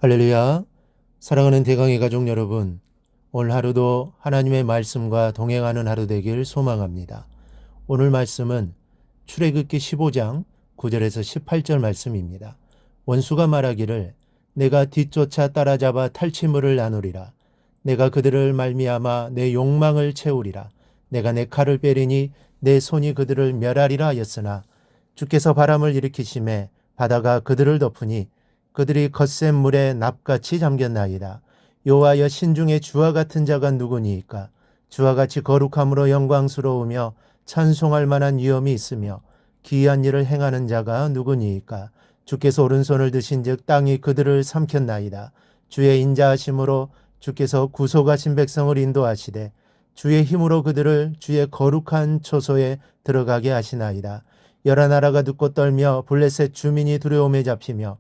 할렐루야. 사랑하는 대강의 가족 여러분, 오늘 하루도 하나님의 말씀과 동행하는 하루 되길 소망합니다. 오늘 말씀은 출애굽기 15장 9절에서 18절 말씀입니다. 원수가 말하기를 내가 뒤쫓아 따라잡아 탈취물을 나누리라. 내가 그들을 말미암아 내 욕망을 채우리라. 내가 내 칼을 빼리니 내 손이 그들을 멸하리라 하였으나 주께서 바람을 일으키심에 바다가 그들을 덮으니 그들이 거센 물에 납같이 잠겼나이다. 여호와여, 신중에 주와 같은 자가 누구니이까? 주와 같이 거룩함으로 영광스러우며 찬송할 만한 위엄이 있으며 기이한 일을 행하는 자가 누구니이까? 주께서 오른손을 드신즉 땅이 그들을 삼켰나이다. 주의 인자하심으로 주께서 구속하신 백성을 인도하시되 주의 힘으로 그들을 주의 거룩한 초소에 들어가게 하시나이다. 여러 나라가 듣고 떨며 블레셋 주민이 두려움에 잡히며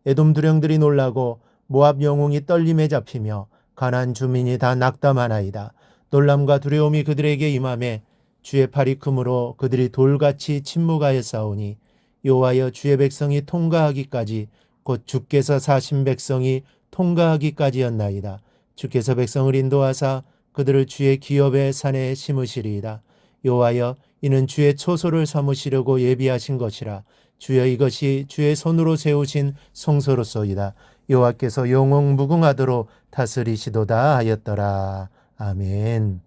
에돔 두령들이 놀라고 모압 영웅이 떨림에 잡히며 가나안 주민이 다 낙담하나이다. 놀람과 두려움이 그들에게 임하매 주의 팔이 크므로 그들이 돌같이 침묵하였사오니 여호와여, 주의 백성이 통과하기까지 곧 주께서 사신 백성이 통과하기까지였나이다. 주께서 백성을 인도하사 그들을 주의 기업의 산에 심으시리이다. 여호와여, 이는 주의 초소를 삼으시려고 예비하신 것이라. 주여, 이것이 주의 손으로 세우신 성소로소이다. 여호와께서 영원 무궁하도록 다스리시도다 하였더라. 아멘.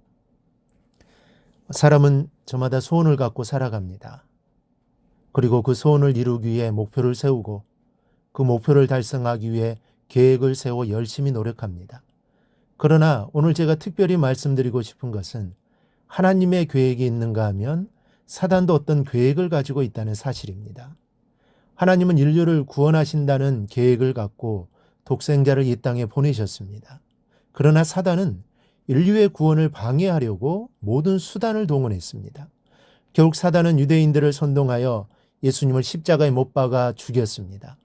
사람은 저마다 소원을 갖고 살아갑니다. 그리고 그 소원을 이루기 위해 목표를 세우고 그 목표를 달성하기 위해 계획을 세워 열심히 노력합니다. 그러나 오늘 제가 특별히 말씀드리고 싶은 것은 하나님의 계획이 있는가 하면 사단도 어떤 계획을 가지고 있다는 사실입니다. 하나님은 인류를 구원하신다는 계획을 갖고 독생자를 이 땅에 보내셨습니다. 그러나 사단은 인류의 구원을 방해하려고 모든 수단을 동원했습니다. 결국 사단은 유대인들을 선동하여 예수님을 십자가에 못 박아 죽였습니다.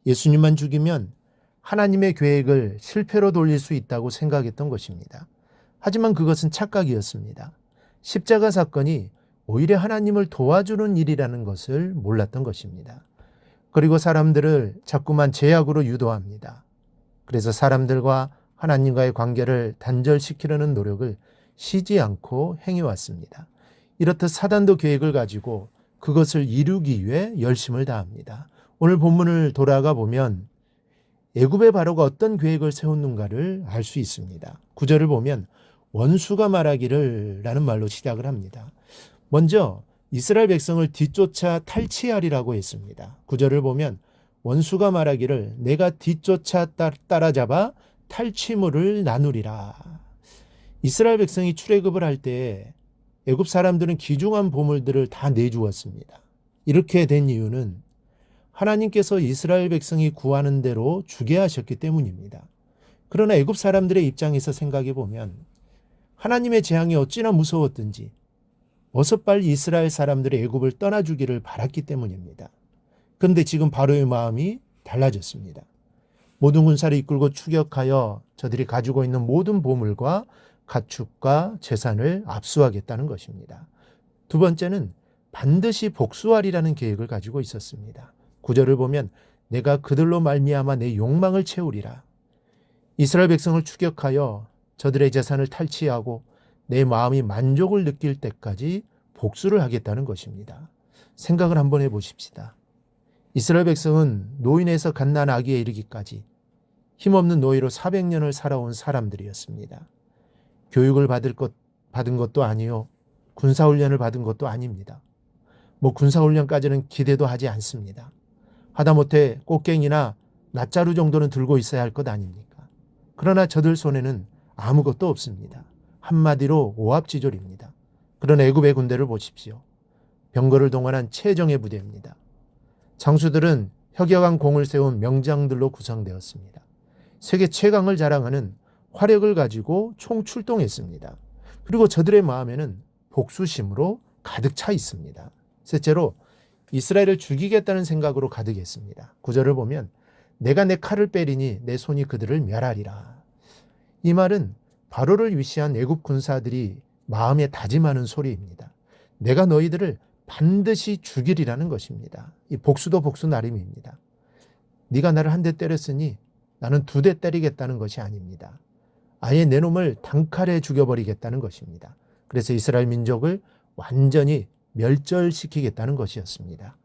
예수님만 죽이면 하나님의 계획을 실패로 돌릴 수 있다고 생각했던 것입니다. 하지만 그것은 착각이었습니다. 십자가 사건이 오히려 하나님을 도와주는 일이라는 것을 몰랐던 것입니다. 그리고 사람들을 자꾸만 죄악으로 유도합니다. 그래서 사람들과 하나님과의 관계를 단절시키려는 노력을 쉬지 않고 행해왔습니다. 이렇듯 사단도 계획을 가지고 그것을 이루기 위해 열심을 다합니다. 오늘 본문을 돌아가 보면 애굽의 바로가 어떤 계획을 세웠는가를 알 수 있습니다. 9절을 보면 원수가 말하기를 라는 말로 시작을 합니다. 먼저 이스라엘 백성을 뒤쫓아 탈취하리라고 했습니다. 9절을 보면 원수가 말하기를 내가 뒤쫓아 따라잡아 탈취물을 나누리라. 이스라엘 백성이 출애굽을 할 때 애굽 사람들은 귀중한 보물들을 다 내주었습니다. 이렇게 된 이유는 하나님께서 이스라엘 백성이 구하는 대로 주게 하셨기 때문입니다. 그러나 애굽 사람들의 입장에서 생각해 보면 하나님의 재앙이 어찌나 무서웠든지 어서 빨리 이스라엘 사람들의 애굽을 떠나주기를 바랐기 때문입니다. 그런데 지금 바로의 마음이 달라졌습니다. 모든 군사를 이끌고 추격하여 저들이 가지고 있는 모든 보물과 가축과 재산을 압수하겠다는 것입니다. 두 번째는 반드시 복수하리라는 계획을 가지고 있었습니다. 9절을 보면 내가 그들로 말미암아 내 욕망을 채우리라. 이스라엘 백성을 추격하여 저들의 재산을 탈취하고 내 마음이 만족을 느낄 때까지 복수를 하겠다는 것입니다. 생각을 한번 해보십시다. 이스라엘 백성은 노인에서 갓난 아기에 이르기까지 힘없는 노예로 400년을 살아온 사람들이었습니다. 교육을 받은 것도 아니요, 군사훈련을 받은 것도 아닙니다. 군사훈련까지는 기대도 하지 않습니다. 하다못해 꽃갱이나 낫자루 정도는 들고 있어야 할 것 아닙니까? 그러나 저들 손에는 아무것도 없습니다. 한마디로 오합지졸입니다. 그런 애굽의 군대를 보십시오. 병거를 동원한 최정예 부대입니다. 장수들은 혁혁한 공을 세운 명장들로 구성되었습니다. 세계 최강을 자랑하는 화력을 가지고 총 출동했습니다. 그리고 저들의 마음에는 복수심으로 가득 차 있습니다. 셋째로 이스라엘을 죽이겠다는 생각으로 가득했습니다. 9절을 보면 내가 내 칼을 빼리니 내 손이 그들을 멸하리라. 이 말은 바로를 위시한 애굽 군사들이 마음에 다짐하는 소리입니다. 내가 너희들을 반드시 죽이리라는 것입니다. 이 복수도 복수 나름입니다. 네가 나를 한 대 때렸으니 나는 2대 때리겠다는 것이 아닙니다. 아예 내 놈을 단칼에 죽여버리겠다는 것입니다. 그래서 이스라엘 민족을 완전히 멸절시키겠다는 것이었습니다.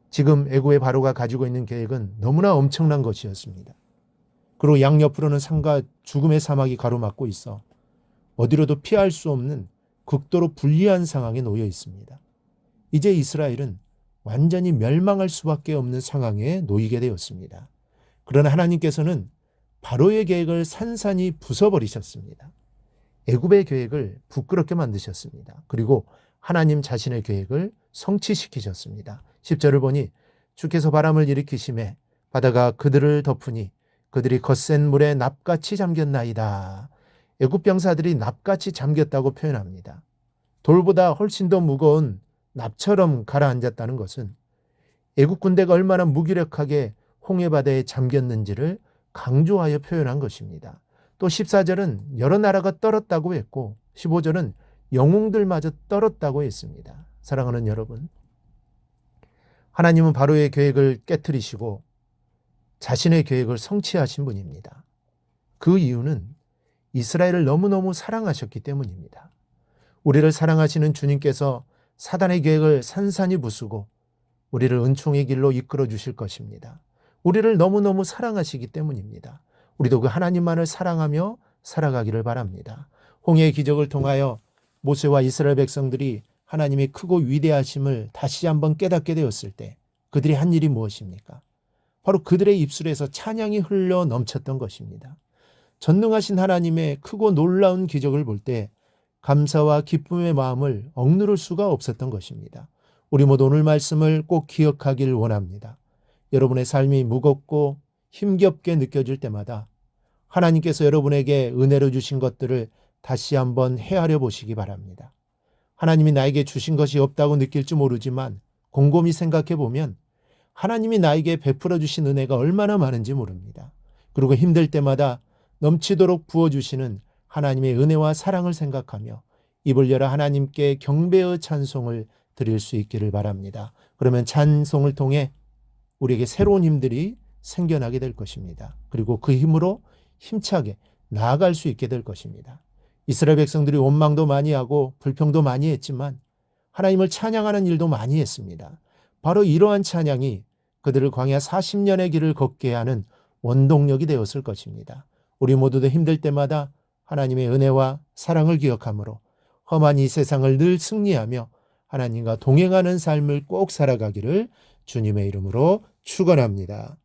지금 애굽의 바로가 가지고 있는 계획은 너무나 엄청난 것이었습니다. 그리고 양옆으로는 산과 죽음의 사막이 가로막고 있어 어디로도 피할 수 없는 극도로 불리한 상황에 놓여 있습니다. 이제 이스라엘은 완전히 멸망할 수밖에 없는 상황에 놓이게 되었습니다. 그러나 하나님께서는 바로의 계획을 산산이 부숴버리셨습니다. 애굽의 계획을 부끄럽게 만드셨습니다. 그리고 하나님 자신의 계획을 성취시키셨습니다. 10절을 보니 주께서 바람을 일으키심에 바다가 그들을 덮으니 그들이 거센 물에 납같이 잠겼나이다. 애굽 병사들이 납같이 잠겼다고 표현합니다. 돌보다 훨씬 더 무거운 납처럼 가라앉았다는 것은 애굽 군대가 얼마나 무기력하게 홍해바다에 잠겼는지를 강조하여 표현한 것입니다. 또 14절은 여러 나라가 떨었다고 했고 15절은 영웅들마저 떨었다고 했습니다. 사랑하는 여러분, 하나님은 바로의 계획을 깨트리시고 자신의 계획을 성취하신 분입니다. 그 이유는 이스라엘을 너무너무 사랑하셨기 때문입니다. 우리를 사랑하시는 주님께서 사단의 계획을 산산이 부수고 우리를 은총의 길로 이끌어 주실 것입니다. 우리를 너무너무 사랑하시기 때문입니다. 우리도 그 하나님만을 사랑하며 살아가기를 바랍니다. 홍해의 기적을 통하여 모세와 이스라엘 백성들이 하나님의 크고 위대하심을 다시 한번 깨닫게 되었을 때 그들이 한 일이 무엇입니까? 바로 그들의 입술에서 찬양이 흘러 넘쳤던 것입니다. 전능하신 하나님의 크고 놀라운 기적을 볼 때 감사와 기쁨의 마음을 억누를 수가 없었던 것입니다. 우리 모두 오늘 말씀을 꼭 기억하길 원합니다. 여러분의 삶이 무겁고 힘겹게 느껴질 때마다 하나님께서 여러분에게 은혜로 주신 것들을 다시 한번 헤아려 보시기 바랍니다. 하나님이 나에게 주신 것이 없다고 느낄지 모르지만 곰곰이 생각해 보면 하나님이 나에게 베풀어 주신 은혜가 얼마나 많은지 모릅니다. 그리고 힘들 때마다 넘치도록 부어주시는 하나님의 은혜와 사랑을 생각하며 입을 열어 하나님께 경배의 찬송을 드릴 수 있기를 바랍니다. 그러면 찬송을 통해 우리에게 새로운 힘들이 생겨나게 될 것입니다. 그리고 그 힘으로 힘차게 나아갈 수 있게 될 것입니다. 이스라엘 백성들이 원망도 많이 하고 불평도 많이 했지만 하나님을 찬양하는 일도 많이 했습니다. 바로 이러한 찬양이 그들을 광야 40년의 길을 걷게 하는 원동력이 되었을 것입니다. 우리 모두도 힘들 때마다 하나님의 은혜와 사랑을 기억함으로 험한 이 세상을 늘 승리하며 하나님과 동행하는 삶을 꼭 살아가기를 주님의 이름으로 축원합니다.